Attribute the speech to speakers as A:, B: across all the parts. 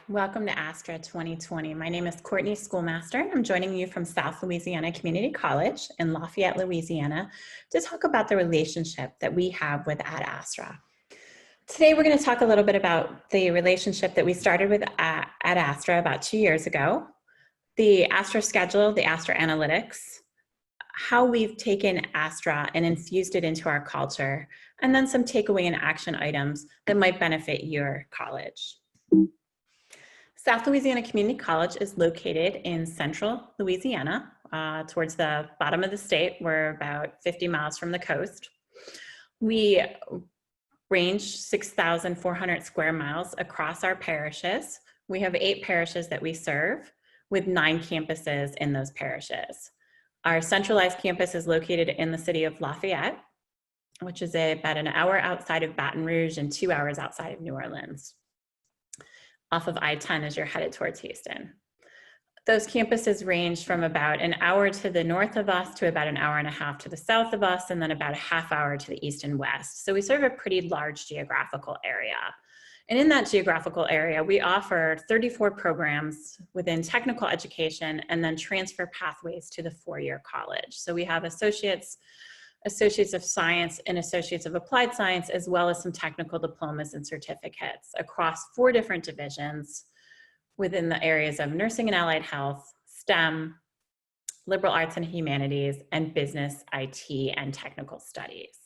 A: Welcome to Astra 2020. My name is Courtney Schoolmaster. I'm joining you from South Louisiana Community College in Lafayette, Louisiana, to talk about the relationship that we have with Ad Astra. Today, we're going to talk a little bit about the relationship that we started with Ad Astra about 2 years ago, the Astra schedule, the Astra analytics, how we've taken Astra and infused it into our culture, and then some takeaway and action items that might benefit your college. South Louisiana Community College is located in central Louisiana, towards the bottom of the state. We're about 50 miles from the coast. We range 6,400 square miles across our parishes. We have 8 parishes that we serve with 9 campuses in those parishes. Our centralized campus is located in the city of Lafayette, which is about an hour outside of Baton Rouge and 2 hours outside of New Orleans, off of I-10 as you're headed towards Houston. Those campuses range from about an hour to the north of us to about an hour and a half to the south of us, and then about a half hour to the east and west. So we serve a pretty large geographical area. And in that geographical area, we offer 34 programs within technical education and then transfer pathways to the 4-year college. So we have Associates of Science and Associates of Applied Science, as well as some technical diplomas and certificates across 4 different divisions within the areas of nursing and allied health, STEM, liberal arts and humanities, and business, IT, and technical studies.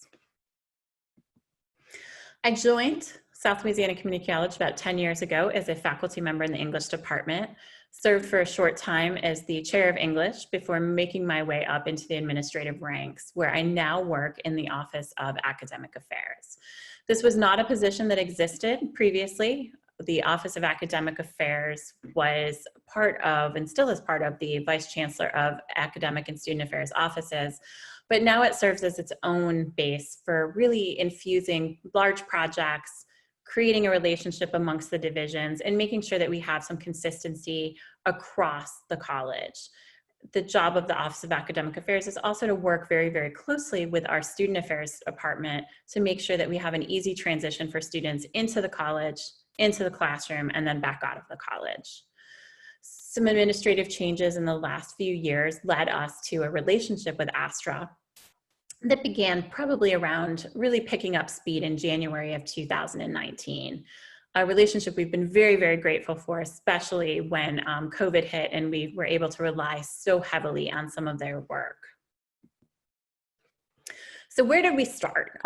A: I joined South Louisiana Community College about 10 years ago as a faculty member in the English department, served for a short time as the chair of English before making my way up into the administrative ranks, where I now work in the Office of Academic Affairs. This was not a position that existed previously. The Office of Academic Affairs was part of, and still is part of, the Vice Chancellor of Academic and Student Affairs offices, but now it serves as its own base for really infusing large projects, creating a relationship amongst the divisions, and making sure that we have some consistency across the college. The job of the Office of Academic Affairs is also to work very, very closely with our Student Affairs Department to make sure that we have an easy transition for students into the college, into the classroom, and then back out of the college. Some administrative changes in the last few years led us to a relationship with Astra that began probably around really picking up speed in January of 2019. A relationship we've been very, very grateful for, especially when COVID hit and we were able to rely so heavily on some of their work. So where did we start?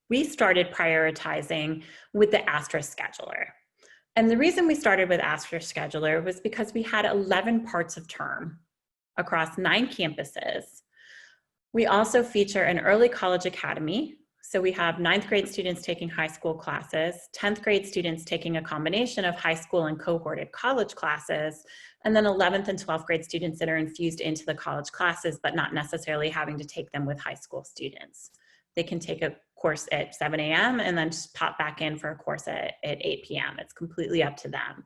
A: We started prioritizing with the Astra scheduler. And the reason we started with Astra scheduler was because we had 11 parts of term across 9 campuses. We also feature an early college academy. So we have 9th grade students taking high school classes, 10th grade students taking a combination of high school and cohorted college classes, and then 11th and 12th grade students that are infused into the college classes, but not necessarily having to take them with high school students. They can take a course at 7 a.m. and then just pop back in for a course at 8 p.m. It's completely up to them.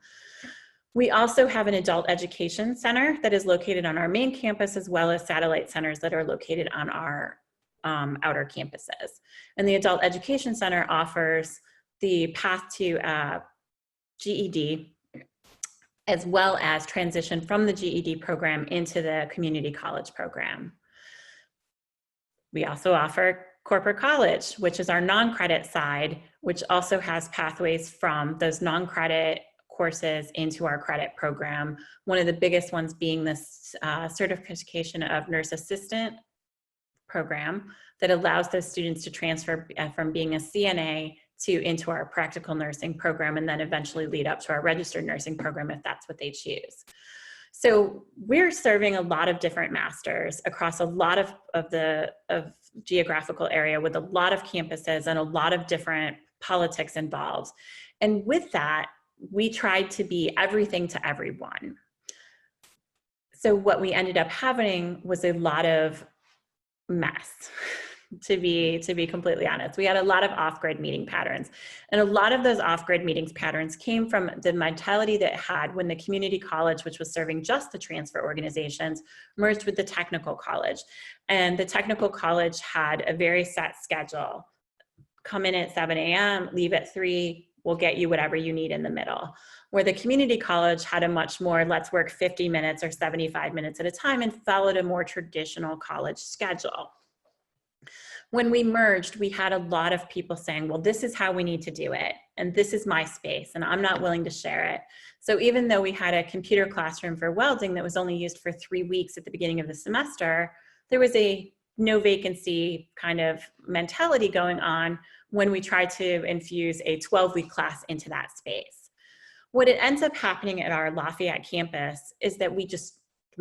A: We also have an adult education center that is located on our main campus, as well as satellite centers that are located on our outer campuses. And the adult education center offers the path to GED, as well as transition from the GED program into the community college program. We also offer corporate college, which is our non-credit side, which also has pathways from those non-credit courses into our credit program. One of the biggest ones being this certification of nurse assistant program that allows those students to transfer from being a CNA into our practical nursing program, and then eventually lead up to our registered nursing program if that's what they choose. So we're serving a lot of different masters across a lot of geographical area with a lot of campuses and a lot of different politics involved. And with that, we tried to be everything to everyone. So what we ended up having was a lot of mess, to be completely honest. We had a lot of off-grid meeting patterns, and a lot of those off-grid meetings patterns came from the mentality that it had when the community college, which was serving just the transfer organizations, merged with the technical college. And the technical college had a very set schedule. Come in at 7 a.m., leave at 3, we'll get you whatever you need in the middle. Where the community college had a much more, let's work 50 minutes or 75 minutes at a time, and followed a more traditional college schedule. When we merged, we had a lot of people saying, well, this is how we need to do it, and this is my space, and I'm not willing to share it. So even though we had a computer classroom for welding that was only used for 3 weeks at the beginning of the semester, there was a no vacancy kind of mentality going on when we tried to infuse a 12-week class into that space. What it ends up happening at our Lafayette campus is that we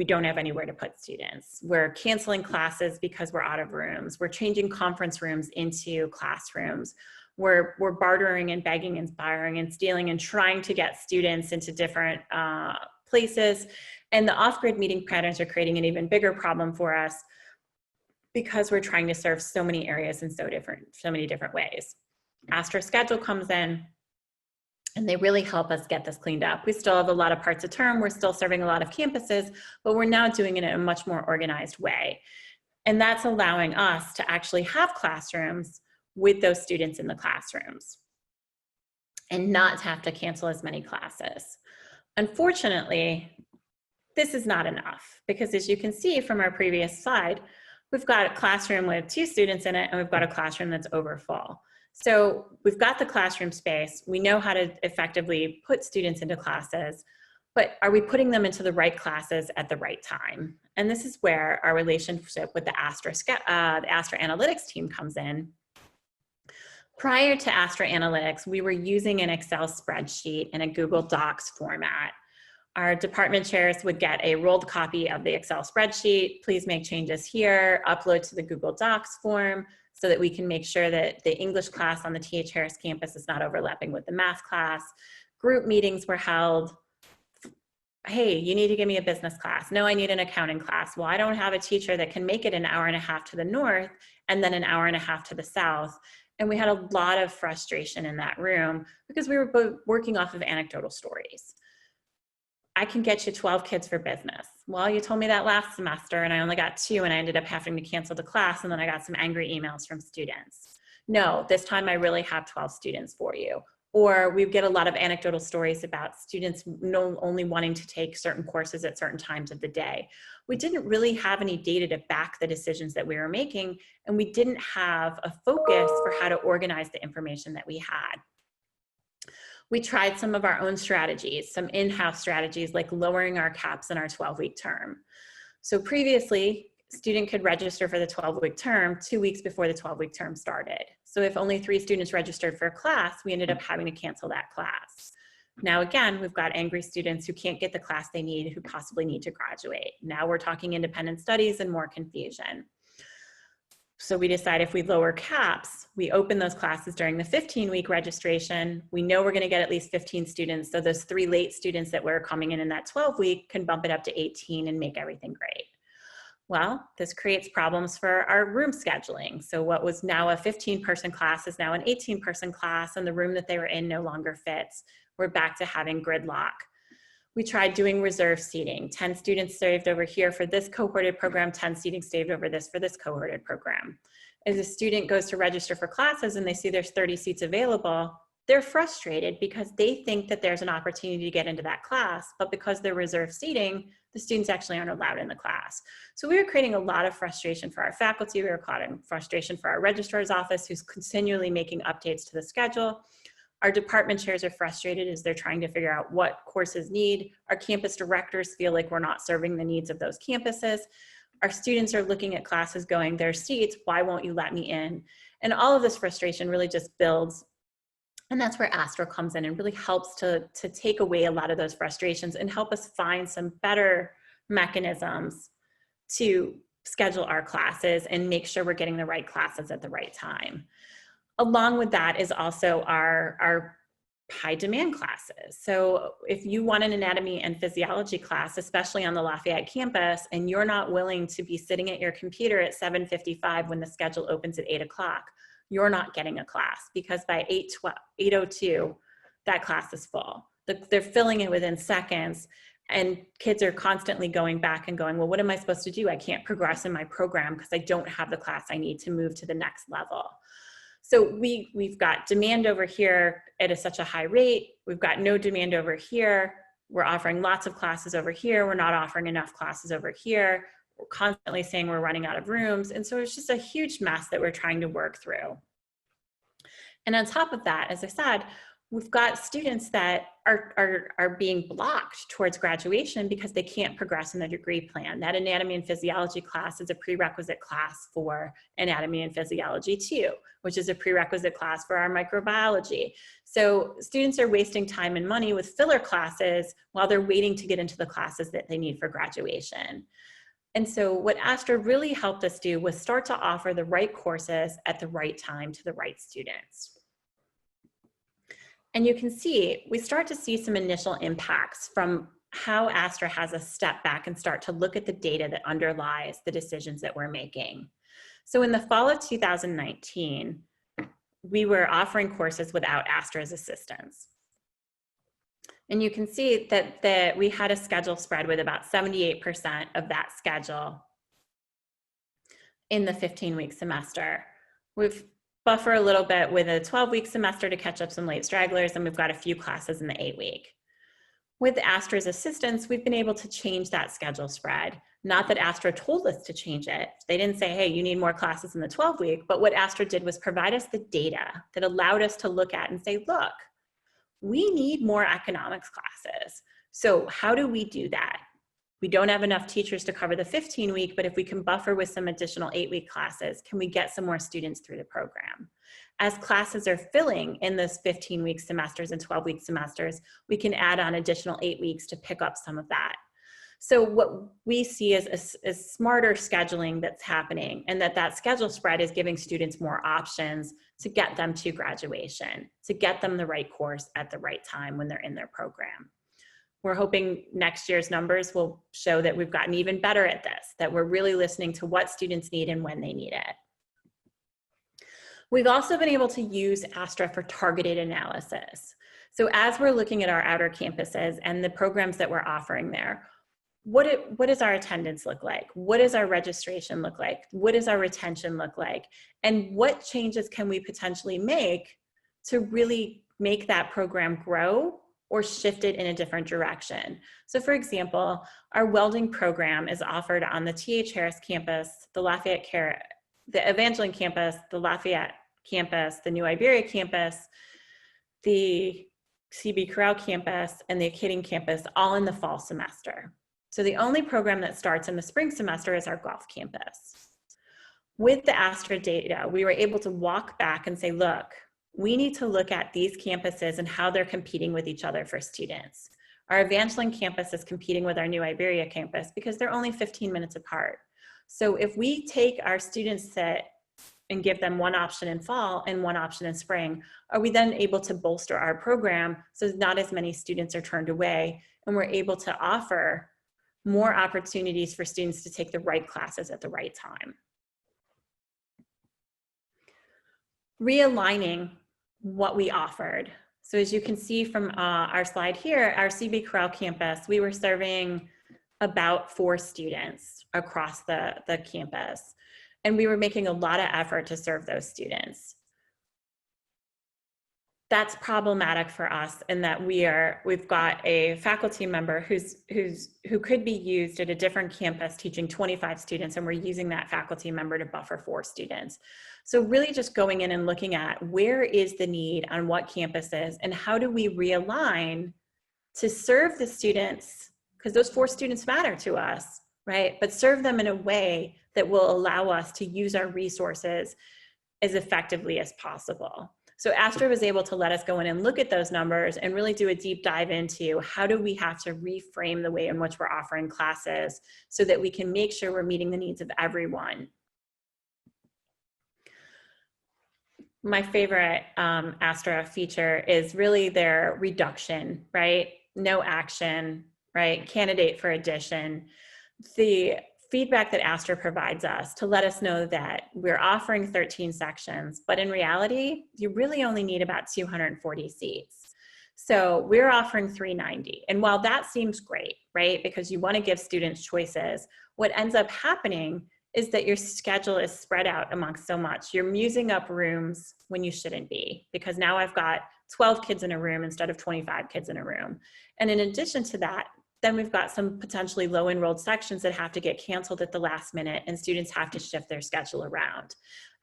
A: don't have anywhere to put students. We're canceling classes because we're out of rooms. We're changing conference rooms into classrooms. We're bartering and begging and borrowing and stealing and trying to get students into different places. And the off-grid meeting patterns are creating an even bigger problem for us because we're trying to serve so many areas in so many different ways. Astra schedule comes in, and they really help us get this cleaned up. We still have a lot of parts of term. We're still serving a lot of campuses, but we're now doing it in a much more organized way. And that's allowing us to actually have classrooms with those students in the classrooms and not have to cancel as many classes. Unfortunately, this is not enough because, as you can see from our previous slide, we've got a classroom with 2 students in it, and we've got a classroom that's overfull. So we've got the classroom space. We know how to effectively put students into classes, but are we putting them into the right classes at the right time? And this is where our relationship with the Astra Analytics team comes in. Prior to Astra Analytics, we were using an Excel spreadsheet in a Google Docs format. Our department chairs would get a rolled copy of the Excel spreadsheet. Please make changes here, upload to the Google Docs form, so that we can make sure that the English class on the T.H. Harris campus is not overlapping with the math class. Group meetings were held. Hey, you need to give me a business class. No, I need an accounting class. Well, I don't have a teacher that can make it an hour and a half to the north and then an hour and a half to the south. And we had a lot of frustration in that room because we were both working off of anecdotal stories. I can get you 12 kids for business. Well, you told me that last semester and I only got 2 and I ended up having to cancel the class, and then I got some angry emails from students. No, this time I really have 12 students for you. Or we get a lot of anecdotal stories about students only wanting to take certain courses at certain times of the day. We didn't really have any data to back the decisions that we were making, and we didn't have a focus for how to organize the information that we had. We tried some of our own strategies, some in-house strategies like lowering our caps in our 12-week term. So previously, a student could register for the 12-week term 2 weeks before the 12-week term started. So if only 3 students registered for a class, we ended up having to cancel that class. Now again, we've got angry students who can't get the class they need, who possibly need to graduate. Now we're talking independent studies and more confusion. So we decide if we lower caps, we open those classes during the 15-week registration. We know we're going to get at least 15 students. So those 3 late students that were coming in that 12-week can bump it up to 18 and make everything great. Well, this creates problems for our room scheduling. So what was now a 15-person class is now an 18-person class, and the room that they were in no longer fits. We're back to having gridlock. We tried doing reserve seating. 10 students saved over here for this cohorted program, 10 seating saved over this for this cohorted program. As a student goes to register for classes and they see there's 30 seats available, they're frustrated because they think that there's an opportunity to get into that class, but because they're reserved seating, the students actually aren't allowed in the class. So we were creating a lot of frustration for our faculty. We were creating frustration for our registrar's office, who's continually making updates to the schedule. Our department chairs are frustrated as they're trying to figure out what courses need. Our campus directors feel like we're not serving the needs of those campuses. Our students are looking at classes going, there's seats, why won't you let me in? And all of this frustration really just builds. And that's where Astra comes in and really helps to take away a lot of those frustrations and help us find some better mechanisms to schedule our classes and make sure we're getting the right classes at the right time. Along with that is also our high demand classes. So if you want an anatomy and physiology class, especially on the Lafayette campus, and you're not willing to be sitting at your computer at 7:55 when the schedule opens at 8 o'clock, you're not getting a class, because by 8:02, that class is full. They're filling it within seconds, and kids are constantly going back and going, well, what am I supposed to do? I can't progress in my program because I don't have the class I need to move to the next level. So we've got demand over here at such a high rate. We've got no demand over here. We're offering lots of classes over here. We're not offering enough classes over here. We're constantly saying we're running out of rooms. And so it's just a huge mess that we're trying to work through. And on top of that, as I said, we've got students that are being blocked towards graduation because they can't progress in their degree plan. That anatomy and physiology class is a prerequisite class for anatomy and physiology 2, which is a prerequisite class for our microbiology. So students are wasting time and money with filler classes while they're waiting to get into the classes that they need for graduation. And so what Astra really helped us do was start to offer the right courses at the right time to the right students. And you can see, we start to see some initial impacts from how Astra has us step back and start to look at the data that underlies the decisions that we're making. So in the fall of 2019, we were offering courses without Astra's assistance. And you can see that we had a schedule spread with about 78% of that schedule in the 15-week semester. We've buffer a little bit with a 12-week semester to catch up some late stragglers, and we've got a few classes in the 8-week. With Astra's assistance, we've been able to change that schedule spread. Not that Astra told us to change it. They didn't say, hey, you need more classes in the 12-week, but what Astra did was provide us the data that allowed us to look at and say, look, we need more economics classes. So how do we do that? We don't have enough teachers to cover the 15-week, but if we can buffer with some additional 8-week classes, can we get some more students through the program? As classes are filling in those 15-week semesters and 12-week semesters, we can add on additional 8 weeks to pick up some of that. So what we see is smarter scheduling that's happening, and that schedule spread is giving students more options to get them to graduation, to get them the right course at the right time when they're in their program. We're hoping next year's numbers will show that we've gotten even better at this, that we're really listening to what students need and when they need it. We've also been able to use Astra for targeted analysis. So as we're looking at our outer campuses and the programs that we're offering there, what does our attendance look like? What does our registration look like? What does our retention look like? And what changes can we potentially make to really make that program grow or shift it in a different direction? So for example, our welding program is offered on the T.H. Harris campus, the Evangeline campus, the Lafayette campus, the New Iberia campus, the C.B. Corral campus, and the Acadian campus, all in the fall semester. So the only program that starts in the spring semester is our Gulf campus. With the Astra data, we were able to walk back and say, look, we need to look at these campuses and how they're competing with each other for students. Our Evangeline campus is competing with our New Iberia campus because they're only 15 minutes apart. So if we take our students and give them one option in fall and one option in spring, are we then able to bolster our program so not as many students are turned away, and we're able to offer more opportunities for students to take the right classes at the right time? Realigning what we offered. So as you can see from our slide here, our CB Corral campus, we were serving about 4 students across the campus, and we were making a lot of effort to serve those students. That's problematic for us in that we've got a faculty member who could be used at a different campus teaching 25 students, and we're using that faculty member to buffer 4 students. So really just going in and looking at where is the need on what campuses and how do we realign to serve the students, because those 4 students matter to us, right? But serve them in a way that will allow us to use our resources as effectively as possible. So Astra was able to let us go in and look at those numbers and really do a deep dive into how do we have to reframe the way in which we're offering classes so that we can make sure we're meeting the needs of everyone. My favorite Astra feature is really their reduction, right? No action, right? Candidate for addition. The feedback that Astra provides us to let us know that we're offering 13 sections, but in reality, you really only need about 240 seats. So we're offering 390. And while that seems great, right? Because you want to give students choices, what ends up happening is that your schedule is spread out amongst so much. You're musing up rooms when you shouldn't be, because now I've got 12 kids in a room instead of 25 kids in a room. And in addition to that, then we've got some potentially low enrolled sections that have to get canceled at the last minute, and students have to shift their schedule around.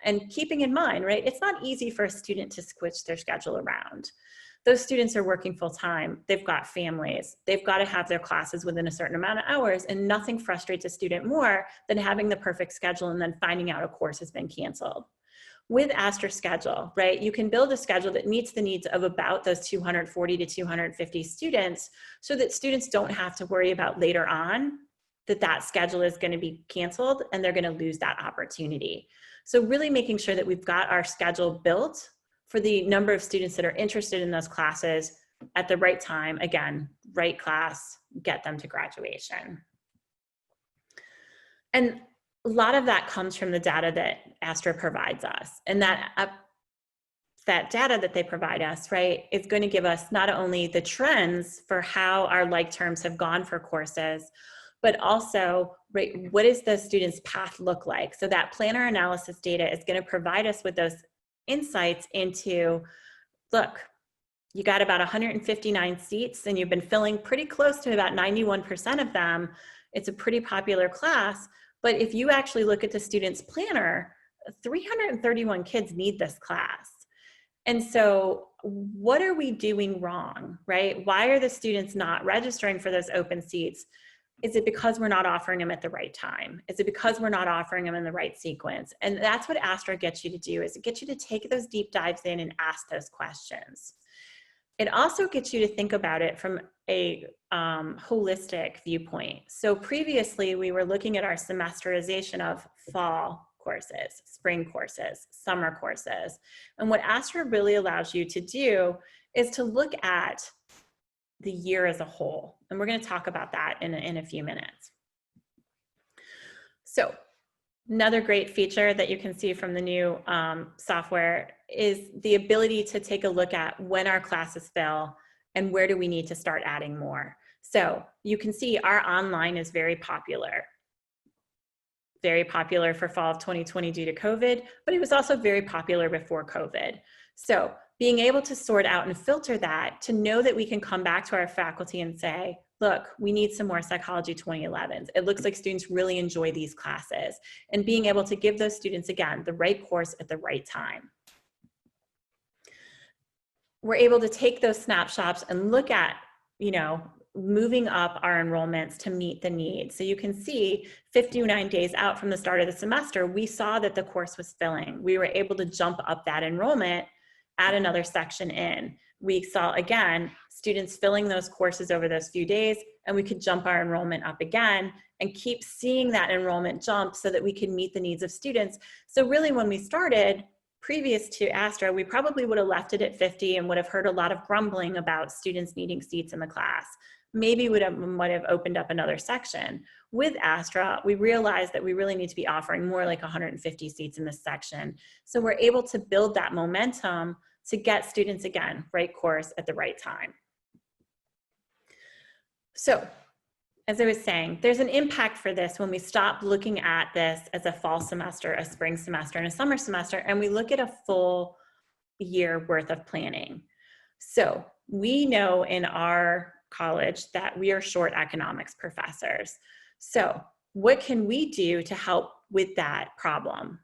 A: And keeping in mind, right, it's not easy for a student to switch their schedule around. Those students are working full time, they've got families, they've got to have their classes within a certain amount of hours, and nothing frustrates a student more than having the perfect schedule and then finding out a course has been canceled. With Astra Schedule, right, you can build a schedule that meets the needs of about those 240 to 250 students, so that students don't have to worry about later on that that schedule is going to be canceled and they're going to lose that opportunity. So really making sure that we've got our schedule built for the number of students that are interested in those classes at the right time. Again, right class, get them to graduation. And a lot of that comes from the data that Astra provides us, and that data that they provide us, right, is going to give us not only the trends for how our like terms have gone for courses, but also, right, what does the student's path look like? So that planner analysis data is going to provide us with those insights into, look, you got about 159 seats and you've been filling pretty close to about 91% of them. It's a pretty popular class. But if you actually look at the student's planner, 331 kids need this class. And so what are we doing wrong, right? Why are the students not registering for those open seats? Is it because we're not offering them at the right time? Is it because we're not offering them in the right sequence? And that's what Astra gets you to do, is it gets you to take those deep dives in and ask those questions. It also gets you to think about it from a holistic viewpoint. So previously we were looking at our semesterization of fall courses, spring courses, summer courses. And what Astra really allows you to do is to look at the year as a whole. And we're going to talk about that in a few minutes. So another great feature that you can see from the new software is the ability to take a look at when our classes fill and where do we need to start adding more. So you can see our online is very popular for fall of 2020 due to COVID, but it was also very popular before COVID. So being able to sort out and filter that, to know that we can come back to our faculty and say, look, we need some more Psychology 2011s. It looks like students really enjoy these classes, and being able to give those students, again, the right course at the right time. We're able to take those snapshots and look at, you know, moving up our enrollments to meet the needs. So you can see 59 days out from the start of the semester, we saw that the course was filling. We were able to jump up that enrollment, add another section in. We saw, again, students filling those courses over those few days, and we could jump our enrollment up again and keep seeing that enrollment jump so that we can meet the needs of students. So really when we started, previous to Astra, we probably would have left it at 50 and would have heard a lot of grumbling about students needing seats in the class. Maybe would have opened up another section. With Astra, we realized that we really need to be offering more like 150 seats in this section. So we're able to build that momentum to get students, again, right course at the right time. So as I was saying, there's an impact for this when we stop looking at this as a fall semester, a spring semester, and a summer semester, and we look at a full year worth of planning. So we know in our college that we are short economics professors. So what can we do to help with that problem?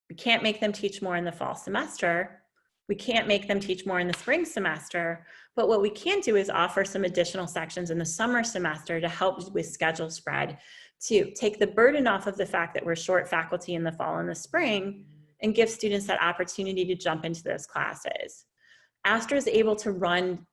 A: We can't make them teach more in the fall semester. We can't make them teach more in the spring semester, but what we can do is offer some additional sections in the summer semester to help with schedule spread, to take the burden off of the fact that we're short faculty in the fall and the spring, and give students that opportunity to jump into those classes. Astra is able to run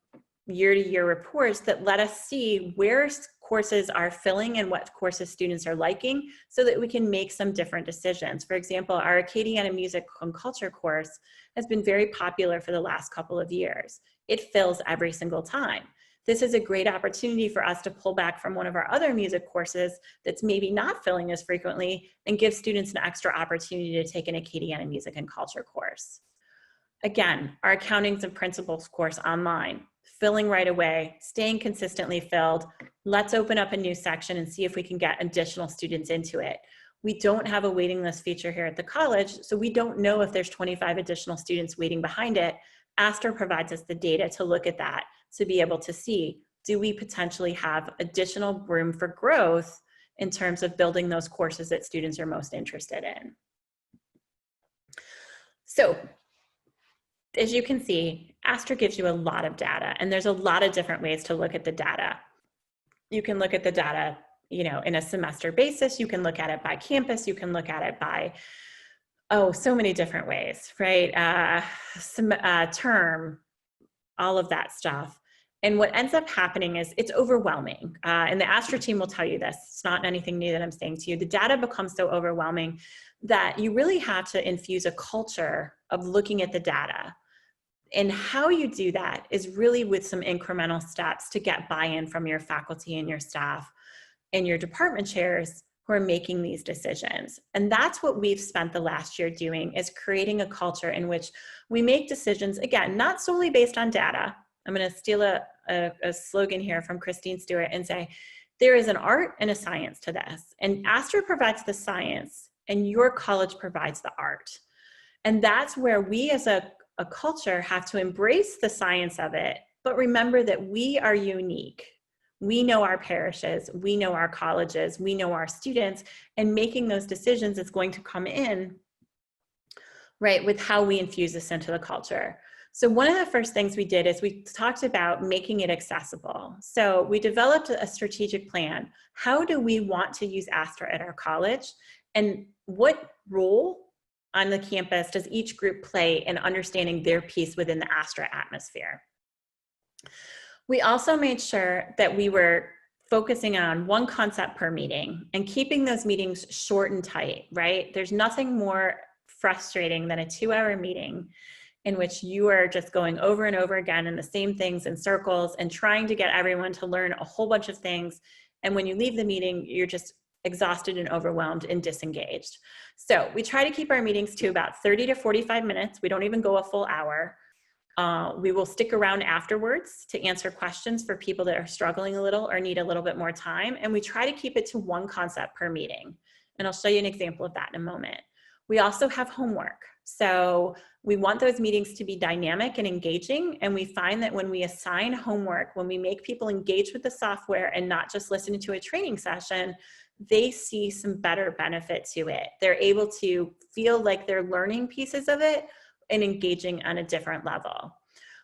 A: year-to-year reports that let us see where courses are filling and what courses students are liking, so that we can make some different decisions. For example, our Acadiana Music and Culture course has been very popular for the last couple of years. It fills every single time. This is a great opportunity for us to pull back from one of our other music courses that's maybe not filling as frequently and give students an extra opportunity to take an Acadiana Music and Culture course. Again, our Accountings and Principles course online, filling right away, staying consistently filled. Let's open up a new section and see if we can get additional students into it. We don't have a waiting list feature here at the college, so we don't know if there's 25 additional students waiting behind it. Astra provides us the data to look at that, to be able to see, do we potentially have additional room for growth in terms of building those courses that students are most interested in. So, as you can see, Astra gives you a lot of data, and there's a lot of different ways to look at the data. You can look at the data, you know, in a semester basis. You can look at it by campus. You can look at it by, so many different ways, right? Term, all of that stuff. And what ends up happening is it's overwhelming. And the Astra team will tell you this. It's not anything new that I'm saying to you. The data becomes so overwhelming that you really have to infuse a culture of looking at the data. And how you do that is really with some incremental steps to get buy-in from your faculty and your staff and your department chairs who are making these decisions. And that's what we've spent the last year doing, is creating a culture in which we make decisions, again, not solely based on data. I'm going to steal a slogan here from Christine Stewart and say, there is an art and a science to this. And Astra provides the science and your college provides the art. And that's where we as a culture have to embrace the science of it, but remember that we are unique. We know our parishes, we know our colleges, we know our students, and making those decisions is going to come in, right, with how we infuse this into the culture. So one of the first things we did is we talked about making it accessible. So we developed a strategic plan. How do we want to use Astra at our college? And what role on the campus does each group play in understanding their piece within the Astra atmosphere? We also made sure that we were focusing on one concept per meeting and keeping those meetings short and tight, right? There's nothing more frustrating than a 2-hour meeting in which you are just going over and over again in the same things in circles and trying to get everyone to learn a whole bunch of things. And when you leave the meeting, you're just exhausted and overwhelmed and disengaged. So we try to keep our meetings to about 30 to 45 minutes. We don't even go a full hour. We will stick around afterwards to answer questions for people that are struggling a little or need a little bit more time. And we try to keep it to one concept per meeting. And I'll show you an example of that in a moment. We also have homework. So we want those meetings to be dynamic and engaging. And we find that when we assign homework, when we make people engage with the software and not just listen to a training session, they see some better benefit to it. They're able to feel like they're learning pieces of it and engaging on a different level.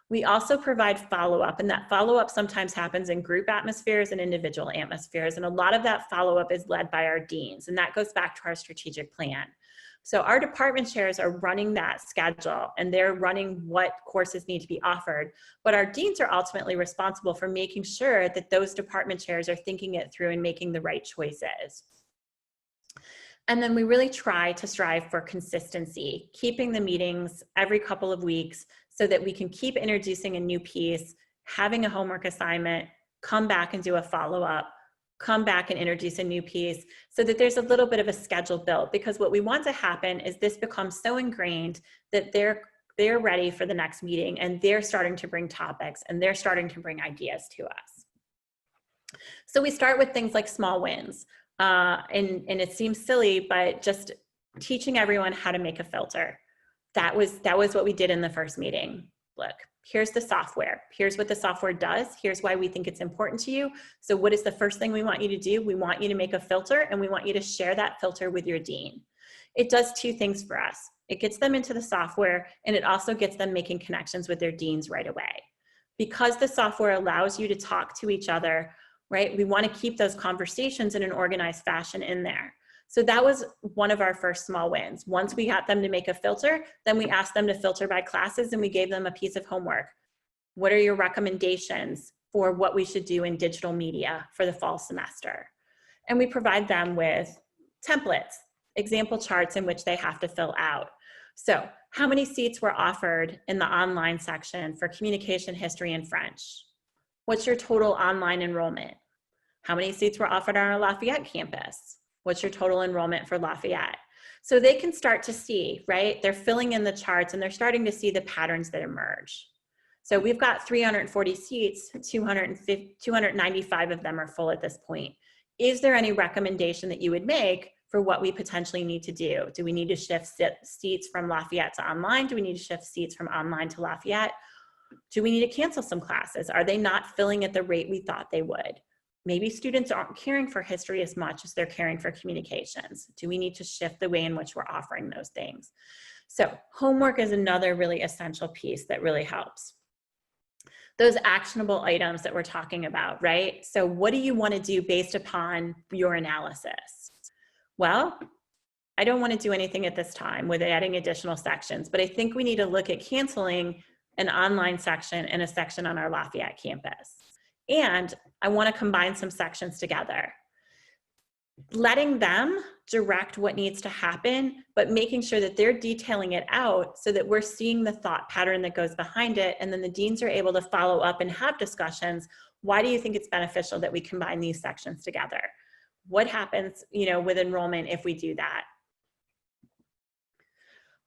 A: We also provide follow-up, and that follow-up sometimes happens in group atmospheres and individual atmospheres. And a lot of that follow-up is led by our deans, and that goes back to our strategic plan. So our department chairs are running that schedule and they're running what courses need to be offered, but our deans are ultimately responsible for making sure that those department chairs are thinking it through and making the right choices. And then we really try to strive for consistency, keeping the meetings every couple of weeks so that we can keep introducing a new piece, having a homework assignment, come back and do a follow-up, come back and introduce a new piece, so that there's a little bit of a schedule built, because what we want to happen is this becomes so ingrained that they're ready for the next meeting and they're starting to bring topics and they're starting to bring ideas to us. So we start with things like small wins. And it seems silly, but just teaching everyone how to make a filter. That was what we did in the first meeting. Look, here's the software. Here's what the software does. Here's why we think it's important to you. So what is the first thing we want you to do? We want you to make a filter, and we want you to share that filter with your dean. It does two things for us. It gets them into the software, and it also gets them making connections with their deans right away. Because the software allows you to talk to each other, right? We want to keep those conversations in an organized fashion in there. So that was one of our first small wins. Once we got them to make a filter, then we asked them to filter by classes and we gave them a piece of homework. What are your recommendations for what we should do in digital media for the fall semester? And we provide them with templates, example charts in which they have to fill out. So how many seats were offered in the online section for communication, history, and French? What's your total online enrollment? How many seats were offered on our Lafayette campus? What's your total enrollment for Lafayette? So they can start to see, right? They're filling in the charts and they're starting to see the patterns that emerge. So we've got 340 seats, 295 of them are full at this point. Is there any recommendation that you would make for what we potentially need to do. Do we need to shift seats from Lafayette to online? Do we need to shift seats from online to Lafayette? Do we need to cancel some classes? Are they not filling at the rate we thought they would? Maybe students aren't caring for history as much as they're caring for communications. Do we need to shift the way in which we're offering those things? So homework is another really essential piece that really helps. Those actionable items that we're talking about, right? So what do you want to do based upon your analysis? Well, I don't want to do anything at this time with adding additional sections, but I think we need to look at canceling an online section and a section on our Lafayette campus. And I want to combine some sections together. Letting them direct what needs to happen, but making sure that they're detailing it out so that we're seeing the thought pattern that goes behind it. And then the deans are able to follow up and have discussions. Why do you think it's beneficial that we combine these sections together? What happens, with enrollment if we do that?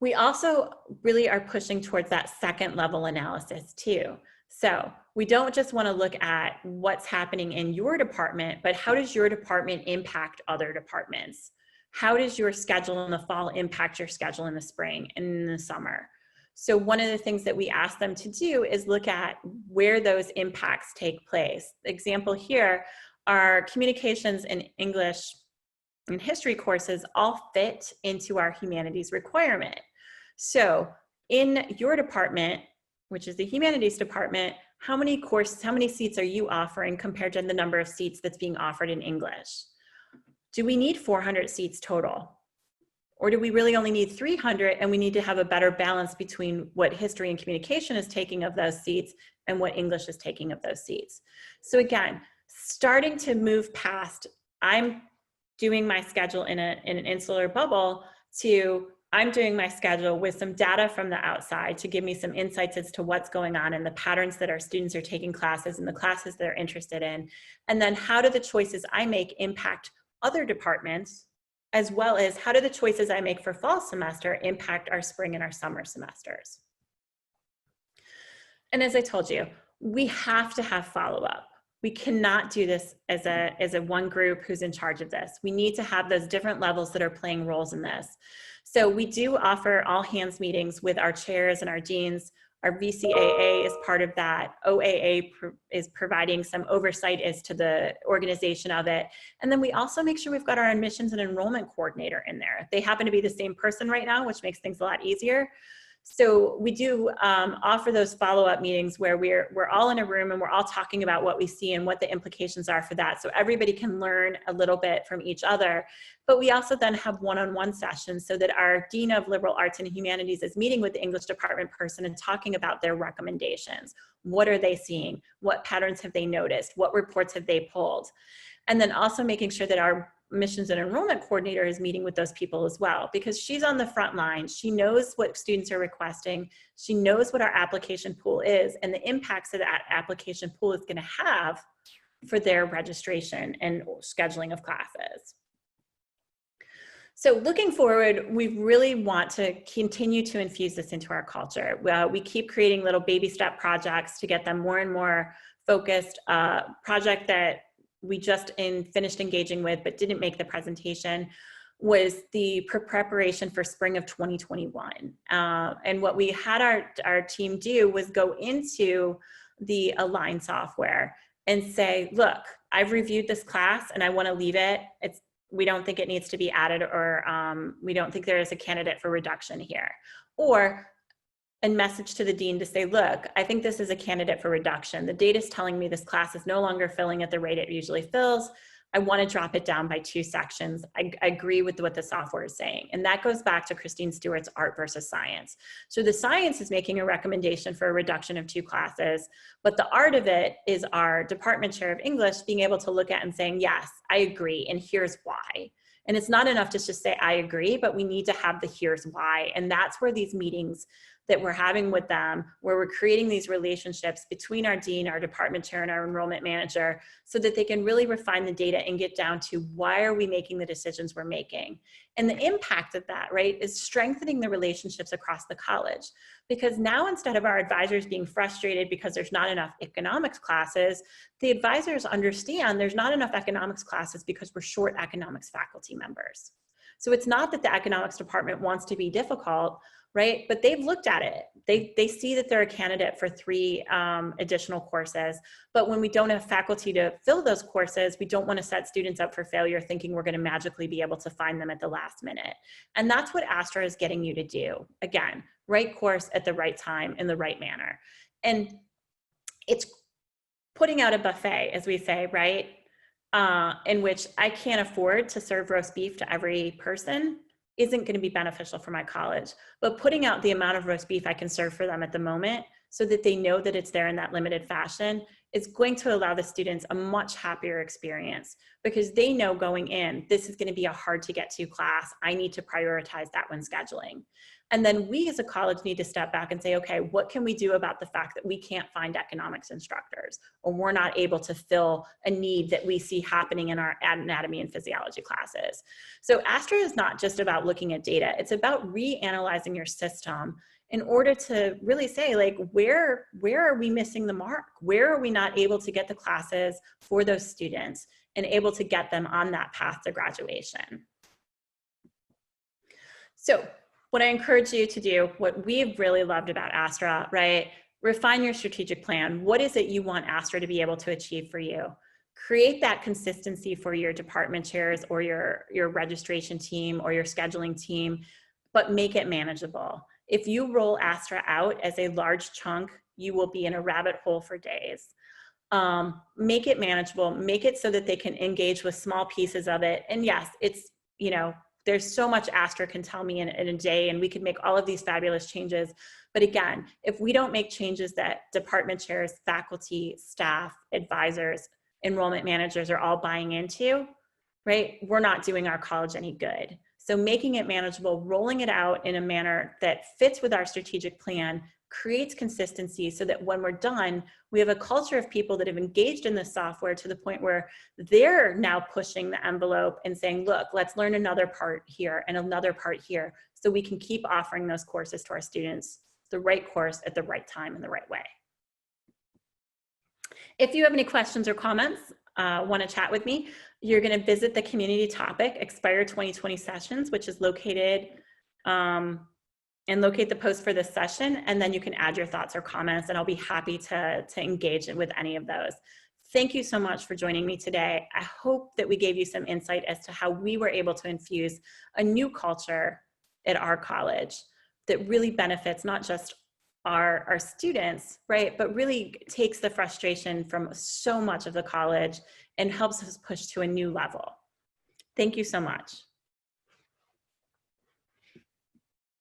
A: We also really are pushing towards that second level analysis too. So we don't just want to look at what's happening in your department, but how does your department impact other departments? How does your schedule in the fall impact your schedule in the spring and in the summer? So one of the things that we ask them to do is look at where those impacts take place. The example here are communications and English and history courses all fit into our humanities requirement. So in your department, which is the humanities department, how many seats are you offering compared to the number of seats that's being offered in English? Do we need 400 seats total? Or do we really only need 300 and we need to have a better balance between what history and communication is taking of those seats and what English is taking of those seats? So again, starting to move past, I'm doing my schedule in an insular bubble to I'm doing my schedule with some data from the outside to give me some insights as to what's going on and the patterns that our students are taking classes and the classes they're interested in. And then how do the choices I make impact other departments, as well as how do the choices I make for fall semester impact our spring and our summer semesters? And as I told you, we have to have follow-up. We cannot do this as a one group who's in charge of this. We need to have those different levels that are playing roles in this. So we do offer all hands meetings with our chairs and our deans. Our VCAA is part of that. OAA is providing some oversight as to the organization of it. And then we also make sure we've got our admissions and enrollment coordinator in there. They happen to be the same person right now, which makes things a lot easier. So we do offer those follow-up meetings where we're all in a room and we're all talking about what we see and what the implications are for that. So everybody can learn a little bit from each other. But we also then have one-on-one sessions so that our Dean of Liberal Arts and Humanities is meeting with the English department person and talking about their recommendations. What are they seeing? What patterns have they noticed? What reports have they pulled? And then also making sure that our admissions and enrollment coordinator is meeting with those people as well, because she's on the front line. She knows what students are requesting. She knows what our application pool is and the impacts that that application pool is going to have for their registration and scheduling of classes. So looking forward, we really want to continue to infuse this into our culture. We keep creating little baby step projects to get them more and more focused. Project that we just finished engaging with but didn't make the presentation was the preparation for spring of 2021. And what we had our team do was go into the Align software and say, look, I've reviewed this class and I want to leave it. We don't think it needs to be added, or we don't think there is a candidate for reduction here. Or a message to the dean to say, look, I think this is a candidate for reduction. The data is telling me this class is no longer filling at the rate it usually fills. I want to drop it down by 2 sections. I agree with what the software is saying. And that goes back to Christine Stewart's art versus science. So the science is making a recommendation for a reduction of 2 classes, but the art of it is our department chair of English being able to look at and saying, yes, I agree, and here's why. And it's not enough to just say, I agree, but we need to have the here's why. And that's where these meetings that we're having with them, where we're creating these relationships between our dean, our department chair, and our enrollment manager, so that they can really refine the data and get down to why are we making the decisions we're making. And the impact of that, right, is strengthening the relationships across the college. Because now, instead of our advisors being frustrated because there's not enough economics classes, the advisors understand there's not enough economics classes because we're short economics faculty members. So it's not that the economics department wants to be difficult, right? But they've looked at it. They see that they're a candidate for 3 additional courses. But when we don't have faculty to fill those courses, we don't want to set students up for failure thinking we're going to magically be able to find them at the last minute. And that's what Astra is getting you to do. Again, right course at the right time in the right manner. And it's putting out a buffet, as we say, right? In which I can't afford to serve roast beef to every person isn't going to be beneficial for my college, but putting out the amount of roast beef I can serve for them at the moment so that they know that it's there in that limited fashion is going to allow the students a much happier experience, because they know going in, this is going to be a hard to get to class. I need to prioritize that when scheduling. And then we as a college need to step back and say, okay, what can we do about the fact that we can't find economics instructors, or we're not able to fill a need that we see happening in our anatomy and physiology classes? So Astra is not just about looking at data, it's about reanalyzing your system in order to really say, like, where are we missing the mark? Where are we not able to get the classes for those students and able to get them on that path to graduation? So what I encourage you to do, what we've really loved about Astra, right? Refine your strategic plan. What is it you want Astra to be able to achieve for you? Create that consistency for your department chairs or your registration team or your scheduling team, but make it manageable. If you roll Astra out as a large chunk, you will be in a rabbit hole for days. Make it manageable, make it so that they can engage with small pieces of it. And yes, it's, you know, there's so much Astra can tell me in a day, and we could make all of these fabulous changes. But again, if we don't make changes that department chairs, faculty, staff, advisors, enrollment managers are all buying into, right, we're not doing our college any good. So making it manageable, rolling it out in a manner that fits with our strategic plan, creates consistency so that when we're done, we have a culture of people that have engaged in this software to the point where they're now pushing the envelope and saying, look, let's learn another part here and another part here, so we can keep offering those courses to our students, the right course at the right time in the right way. If you have any questions or comments, want to chat with me, you're going to visit the community topic, Aspire 2020 sessions, which is located, and locate the post for this session, and then you can add your thoughts or comments, and I'll be happy to engage with any of those. Thank you so much for joining me today. I hope that we gave you some insight as to how we were able to infuse a new culture at our college that really benefits not just our students, right, but really takes the frustration from so much of the college and helps us push to a new level. Thank you so much.